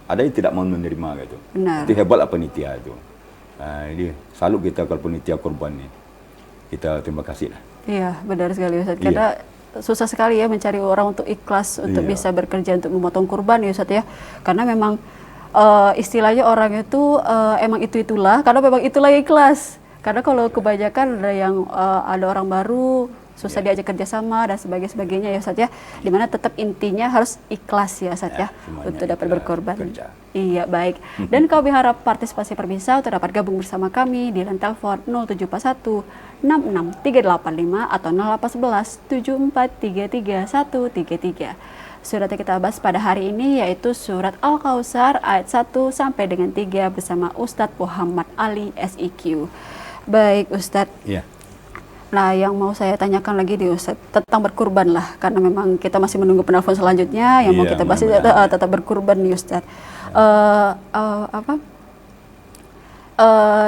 ada yang tidak mau menerima gitu. Itu hebatlah panitia itu. Jadi salut kita kalau panitia korban ini. Kita terima kasih lah. Iya, benar sekali Ustadz. Karena susah sekali ya mencari orang untuk ikhlas untuk bisa bekerja untuk memotong kurban ya Ustadz ya. Karena memang istilahnya orang itu emang itulah karena memang itulah yang ikhlas. Karena kalau kebanyakan ada yang ada orang baru susah diajak kerjasama dan sebagainya ya Ustaz ya, dimana tetap intinya harus ikhlas ya Ustaz ya, untuk dapat berkorban. Kerja. Iya baik. Dan kami harap partisipasi pemirsa untuk dapat gabung bersama kami di line telepon 0741 66385 atau 0811 7433 133. Surat yang kita bahas pada hari ini yaitu surat Al-Kautsar ayat 1 sampai dengan 3 bersama Ustadz Muhammad Ali SIQ. Baik Ustadz. Iya. Nah, yang mau saya tanyakan lagi di Ustadz tentang berkurban lah, karena memang kita masih menunggu penelpon selanjutnya yang mau kita bahas tetap berkurban nih Ustadz.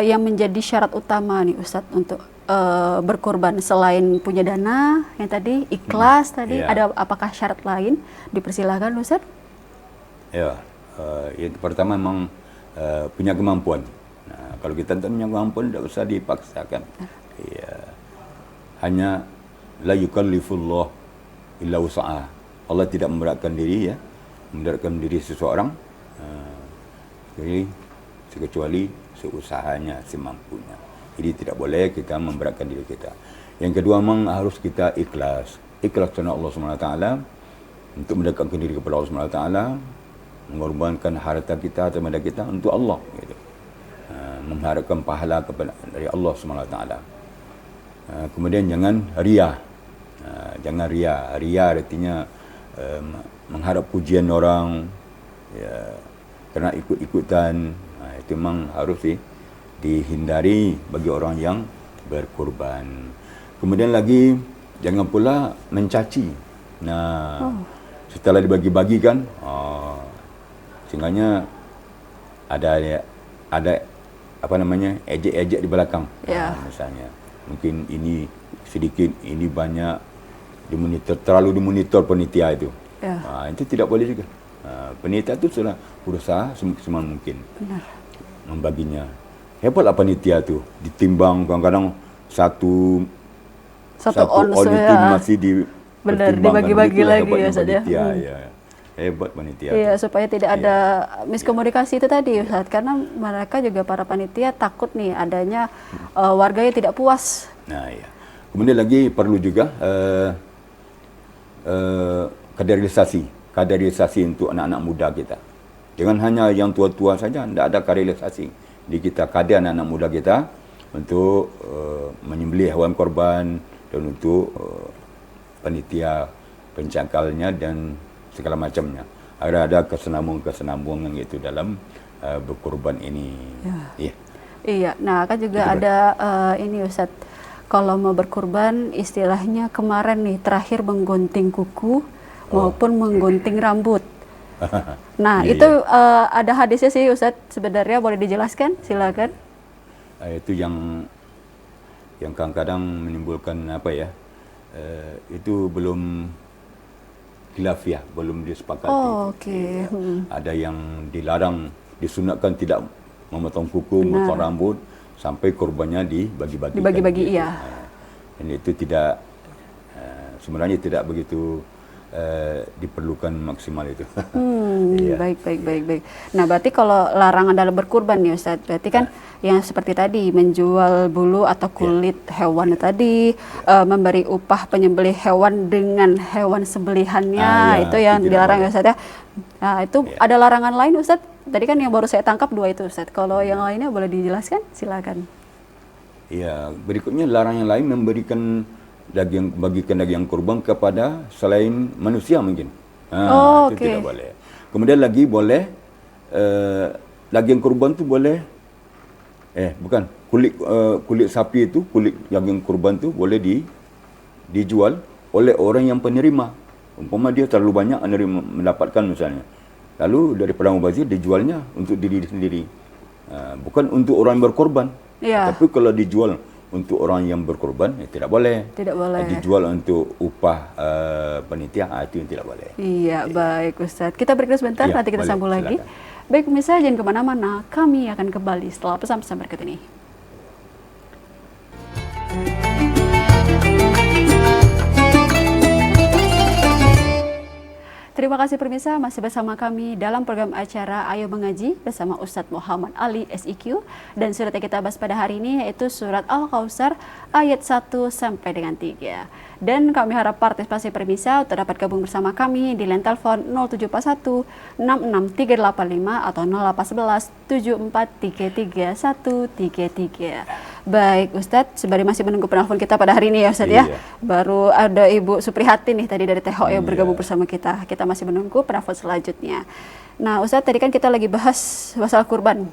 Yang menjadi syarat utama nih Ustadz untuk berkorban selain punya dana yang tadi ikhlas tadi, ada apakah syarat lain? Dipersilakan Ustadz. Ya, yang pertama memang punya kemampuan. Nah, kalau kita tak punya kemampuan tidak usah dipaksakan. Ya. Hanya la yukallifullah illa wus'ah. Allah tidak memberatkan diri ya, memberatkan diri seseorang kecuali seusahanya, semampunya. Jadi tidak boleh kita memberatkan diri kita. Yang kedua memang harus kita ikhlas. Ikhlas karena Allah SWT untuk mendekatkan diri kepada Allah SWT, mengorbankan harta kita, tenaga kita untuk Allah gitu. Mengharapkan pahala dari Allah SWT. Kemudian jangan ria. Jangan ria. Ria artinya mengharap pujian orang ya, karena ikut-ikutan. Itu memang harus dihindari bagi orang yang berkorban. Kemudian lagi jangan pula mencaci. Nah, setelah dibagi-bagikan, sehingga ada apa namanya ejek-ejek di belakang. Misalnya mungkin ini sedikit, ini banyak, terlalu dimonitor panitia itu. Itu tidak boleh juga. Panitia itu sudah berusaha semaksimal mungkin membaginya. Hebatlah panitia itu, ditimbang kadang-kadang satu on itu masih dibagi-bagi lagi ya saja. Hebat panitia. Iya, supaya tidak ada miskomunikasi itu tadi Ustaz, karena mereka juga para panitia takut nih adanya warga yang tidak puas. Nah, iya. Kemudian lagi perlu juga kaderisasi untuk anak-anak muda kita. Jangan hanya yang tua-tua saja, tidak ada kaderisasi. Jadi kita kader anak-anak muda kita untuk menyembelih hewan korban dan untuk panitia pencangkalnya dan segala macamnya. Ada kesenambungan itu dalam berkorban ini. Iya. Nah, kan juga ada ini Ustaz. Kalau mau berkorban istilahnya kemarin nih terakhir menggunting kuku maupun menggunting rambut. Nah, itu ada hadisnya sih Ustaz, sebenarnya boleh dijelaskan? Silakan. Itu yang kadang-kadang menimbulkan apa ya? Itu belum khilafiyah, belum disepakati. Ada yang dilarang, disunatkan tidak memotong kuku, memotong rambut sampai korbannya dibagi-bagi. Dibagi-bagi gitu. iya. Dan itu tidak sebenarnya tidak begitu diperlukan maksimal itu. Baik. Nah, berarti kalau larangan dalam berkurban nih Ustaz, berarti kan yang seperti tadi menjual bulu atau kulit hewan tadi, memberi upah penyembelih hewan dengan hewan sembelihannya, itu yang dilarang ya Ustaz ya. Nah, itu ada larangan lain Ustaz? Tadi kan yang baru saya tangkap 2 itu Ustaz. Kalau yang lainnya boleh dijelaskan? Silakan. Iya, berikutnya larangan lain bagikan daging kurban kepada selain manusia mungkin. Itu tidak boleh. Kemudian lagi boleh daging kurban tu boleh kulit sapi itu, kulit daging kurban tu boleh dijual oleh orang yang penerima. Umpama dia terlalu banyak mendapatkan misalnya. Lalu daripada mubazir dijualnya untuk diri sendiri. Bukan untuk orang yang berkorban. Tapi kalau dijual untuk orang yang berkorban, tidak boleh. Tidak boleh. Dijual untuk upah panitia, itu yang tidak boleh. Iya, baik Ustaz. Kita break sebentar, nanti kita sambung lagi. Baik pemirsa, jangan kemana-mana. Kami akan kembali setelah pesan-pesan berikut ini. Terima kasih pemirsa, masih bersama kami dalam program acara Ayo Mengaji bersama Ustadz Muhammad Ali SIQ, dan surat yang kita bahas pada hari ini yaitu surat Al-Kautsar ayat 1 sampai dengan 3. Dan kami harap partisipasi pemirsa untuk dapat gabung bersama kami di line telepon 0741 66385 atau 0811 7433 133. Baik Ustadz, sembari masih menunggu penelpon kita pada hari ini ya Ustadz ya. Baru ada Ibu Suprihati nih tadi dari THO yang bergabung bersama kita. Kita masih menunggu penelpon selanjutnya. Nah Ustadz, tadi kan kita lagi bahas masalah kurban.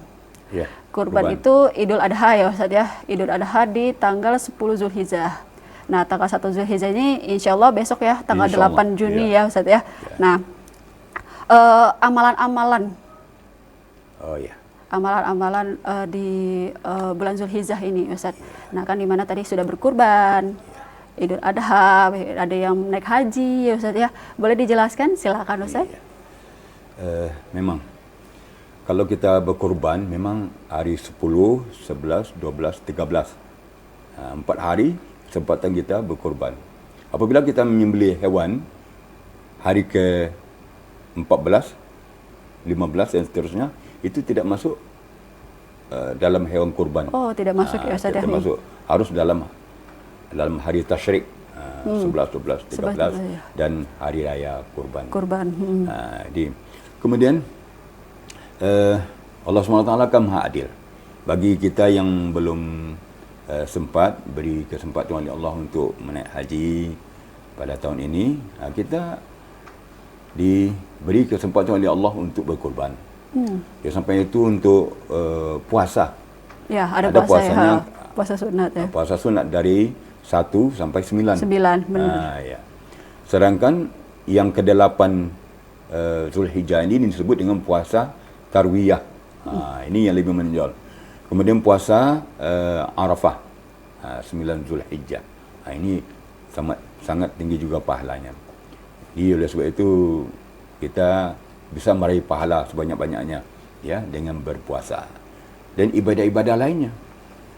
Kurban itu Idul Adha ya Ustadz ya. Idul Adha di tanggal 10 Zulhijjah. Nah tanggal 1 Zulhijjah ini insya Allah besok ya, tanggal 8 Juni ya Ustadz ya. Nah amalan-amalan amalan-amalan di bulan Zulhijjah ini Ustaz. Nah kan dimana tadi sudah berkurban, Idul Adha, ada yang naik haji ya Ustaz ya. Boleh dijelaskan? Silakan Ustaz. Memang kalau kita berkurban memang hari 10, 11, 12, 13. 4 hari kesempatan kita berkurban. Apabila kita menyembelih hewan hari ke 14, 15 dan seterusnya, itu tidak masuk dalam hewan kurban. Oh, tidak masuk ya Ustaz. Tidak masuk. Harus dalam hari tasyrik 11, 12, 13 dan hari raya kurban. Kemudian Allah SWT akan Maha Adil. Bagi kita yang belum sempat beri kesempatan oleh Allah untuk menaik haji pada tahun ini, kita diberi kesempatan oleh Allah untuk berkurban. Ya, sampai itu untuk puasa. Ya, ada puasanya, puasa sunat ya. Puasa sunat dari 1 sampai 9. 9, benar. Ya. Sedangkan yang ke-8 Zulhijjah ini disebut dengan puasa tarwiyah. Ini yang lebih menonjol. Kemudian puasa Arafah 9 Zulhijjah. Ini sangat tinggi juga pahalanya. Jadi oleh sebab itu kita bisa meraih pahala sebanyak-banyaknya ya dengan berpuasa dan ibadah-ibadah lainnya.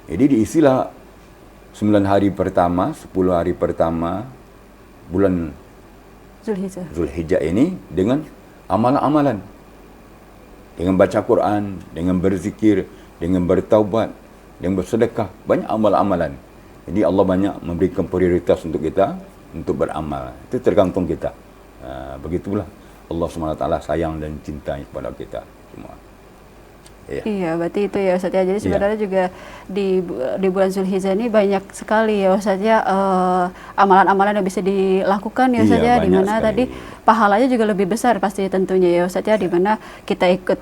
Jadi diisilah 9 hari pertama, 10 hari pertama bulan Zulhijjah ini dengan amalan-amalan. Dengan baca Quran, dengan berzikir, dengan bertaubat, dengan bersedekah, banyak amalan-amalan. Jadi Allah banyak memberikan prioritas untuk kita untuk beramal. Itu tergantung kita. Begitulah Allah SWT sayang dan cinta kepada kita semua. Iya, berarti itu ya Ustaz ya. Jadi sebenarnya juga di bulan Zulhijjah ini banyak sekali ya Ustaz ya amalan-amalan yang bisa dilakukan ya Ustaz ya, di mana tadi pahalanya juga lebih besar pasti tentunya ya Ustaz ya, di mana kita ikut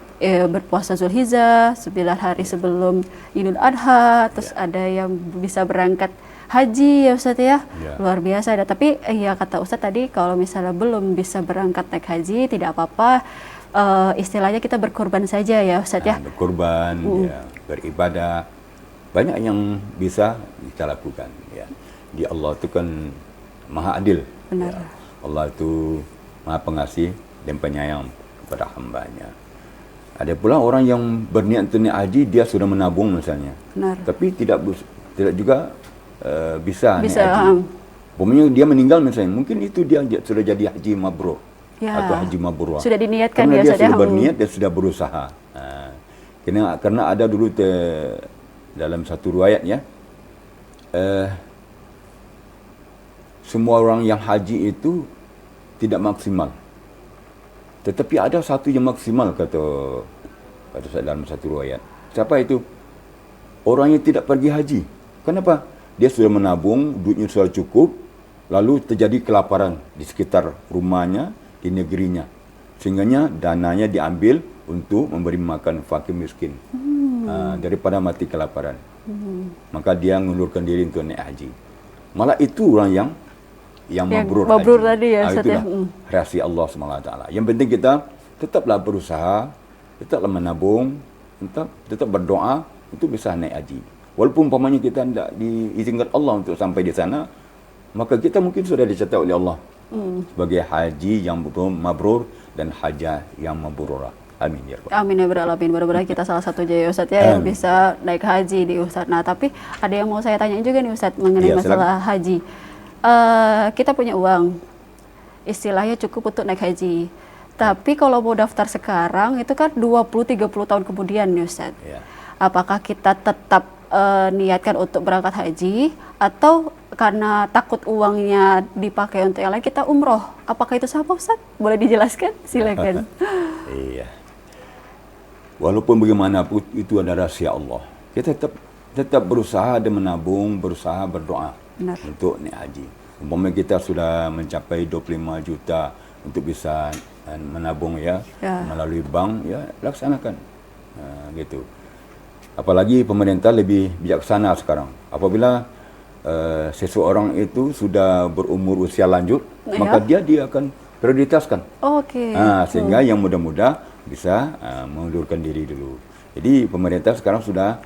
berpuasa Zulhijjah 9 hari sebelum Idul Adha, terus ada yang bisa berangkat haji ya Ustaz ya. Luar biasa ada. Tapi ya kata Ustaz tadi, kalau misalnya belum bisa berangkat naik haji tidak apa-apa, istilahnya kita berkorban saja ya Ustaz ya. Berkorban, ya, beribadah, banyak yang bisa kita lakukan ya. Di Allah itu kan Maha Adil. Benar. Ya. Allah itu Maha Pengasih dan Penyayang kepada hambanya. Ada pula orang yang berniat untuk naik haji, dia sudah menabung misalnya. Benar. Tapi tidak juga bisa naik haji. Pokoknya dia meninggal misalnya, mungkin itu dia sudah jadi haji mabrur atau haji mabrurah. Sudah diniatkan karena dia sudah ya. berniat dan sudah berusaha. Karena ada dulu dalam satu riwayat ya, semua orang yang haji itu tidak maksimal. Tetapi ada satu yang maksimal kata dalam satu riwayat. Siapa itu? Orang yang tidak pergi haji. Kenapa? Dia sudah menabung, duitnya sudah cukup, lalu terjadi kelaparan di sekitar rumahnya, di negerinya. Sehingganya dananya diambil untuk memberi makan fakir miskin daripada mati kelaparan. Maka dia mengundurkan diri untuk naik haji. Malah itu orang yang mabrur tadi ya Ustaz ya. Rahasia Allah SWT. Yang penting kita tetaplah berusaha, tetaplah menabung, tetap berdoa untuk bisa naik haji. Walaupun umpamanya kita tidak diizinkan Allah untuk sampai di sana, maka kita mungkin sudah dicatat oleh Allah sebagai haji yang mabrur dan hajah yang mabrurah. Amin ya Rabbal. Amin ya Rabbal alamin. Mudah-mudahan kita salah satu aja ya Ustaz ya yang bisa naik haji di Ustaz. Nah, tapi ada yang mau saya tanyain juga nih Ustaz mengenai masalah haji. Kita punya uang, istilahnya cukup untuk naik haji. Tapi kalau mau daftar sekarang itu kan 20-30 tahun kemudian nih Ustaz. Ya. Apakah kita tetap niatkan untuk berangkat haji atau karena takut uangnya dipakai untuk yang lain kita umroh? Apakah itu sama Ustaz? Boleh dijelaskan? Silakan. Iya. Walaupun bagaimanapun itu adalah rahasia Allah. Kita tetap berusaha dan menabung, berusaha berdoa Benar. untuk naik haji. Umpamanya kita sudah mencapai 25 juta untuk bisa menabung ya, melalui bank ya, laksanakan. Gitu. Apalagi pemerintah lebih bijaksana sekarang. Apabila seseorang itu sudah berumur usia lanjut, maka dia akan prioritaskan. Oke. Sehingga yang muda-muda bisa mengundurkan diri dulu. Jadi pemerintah sekarang sudah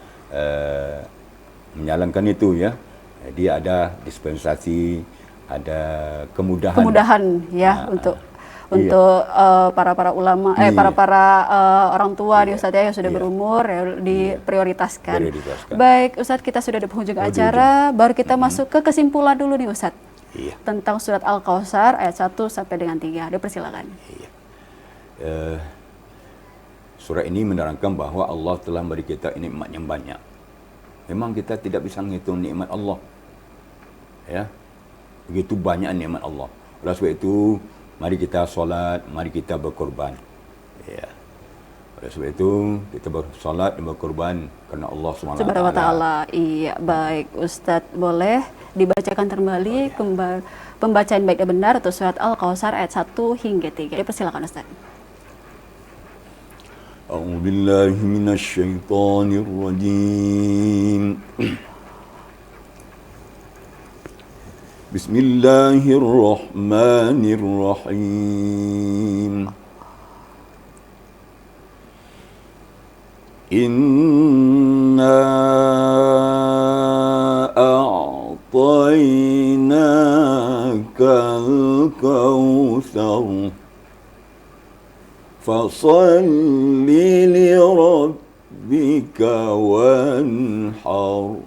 menjalankan itu ya. Dia ada dispensasi, ada kemudahan. Kemudahan ya untuk para ulama, para orang tua di Ustadz ya yang sudah berumur ya, diprioritaskan. Baik Ustadz, kita sudah di penghujung acara, baru kita masuk ke kesimpulan dulu nih Ustadz. Iya. Tentang surat Al-Kautsar ayat 1 sampai dengan 3. Dipersilakan. Iya. Surat ini menerangkan bahwa Allah telah beri kita nikmat yang banyak. Memang kita tidak bisa menghitung nikmat Allah. Ya. Begitu banyak nikmat Allah. Oleh sebab itu, mari kita solat, mari kita berkorban. Ya. Oleh sebab itu, kita bersolat dan berkorban kerana Allah SWT. Iya, baik Ustadz, boleh dibacakan kembali pembacaan baik dan benar untuk surat Al-Kautsar ayat 1 hingga 3. Dipersilakan Ustadz. A'udzu billahi minasyaitonir rajim. Bismillahirrahmanirrahim. Inna a'tainakal kautsar fasalli lirabbika wanhar.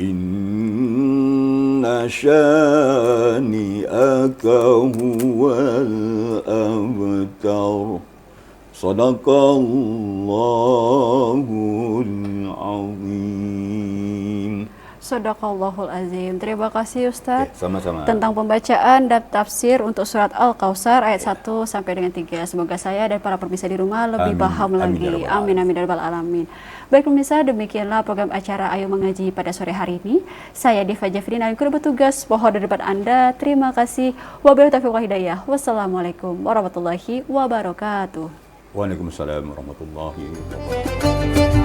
Inna syani'aka huwal abtar. Sadaqallahul azim. Sadaqallahul azim. Terima kasih Ustadz. Sama-sama. Tentang pembacaan dan tafsir untuk surat Al-Kautsar ayat 1 sampai dengan 3. Semoga saya dan para pemirsa di rumah lebih paham lagi. Amin amin ya rabbal alamin. Baik pemirsa, demikianlah program acara Ayo Mengaji pada sore hari ini. Saya Diva Jafrina yang kru bertugas mohon dari depan Anda. Terima kasih. Wabillahi taufiq wal hidayah. Wassalamualaikum warahmatullahi wabarakatuh. Waalaikumsalam warahmatullahi wabarakatuh.